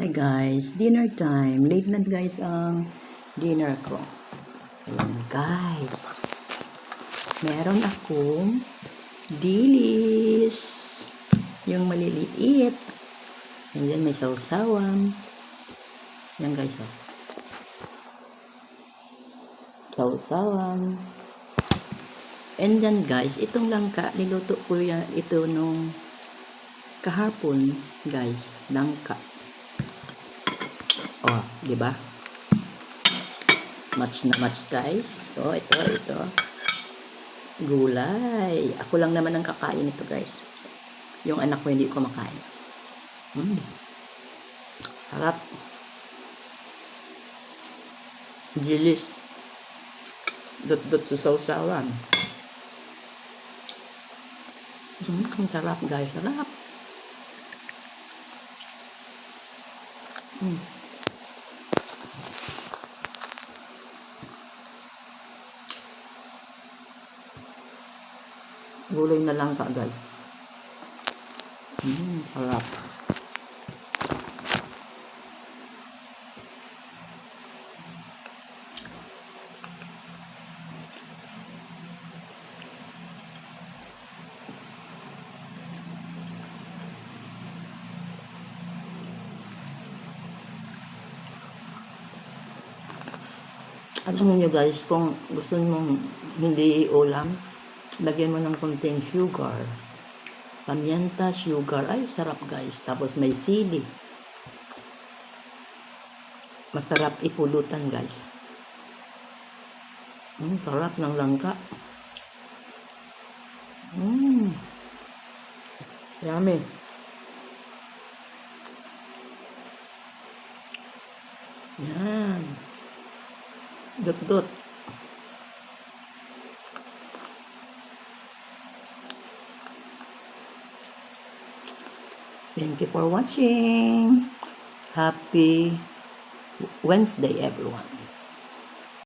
Hi guys, dinner time. Late na guys ang dinner ko. Ayan guys. Meron akong dilis. Yung maliliit. And then may sausawan. Yan guys. Oh. Sausawan. And then guys, itong langka, niluto ko yan, ito nung kahapon guys. Langka. Oh, di ba? Match na match guys. Ito. Gulay. Ako lang naman ang kakain ito guys. Yung anak ko hindi ko makain. Harap. Dilis. Dot-dot sa sausawan. Ang sarap guys. Sarap. Gulay na lang ka guys. Sarap. Alam niyo guys, kung gusto mong hindi ulam, lagyan mo ng konting sugar. Pamienta, sugar. Ay, sarap guys. Tapos may sili. Masarap ipulutan guys. Sarap ng langka. Yummy. Yan. Dot-dot. Thank you for watching. Happy Wednesday, everyone.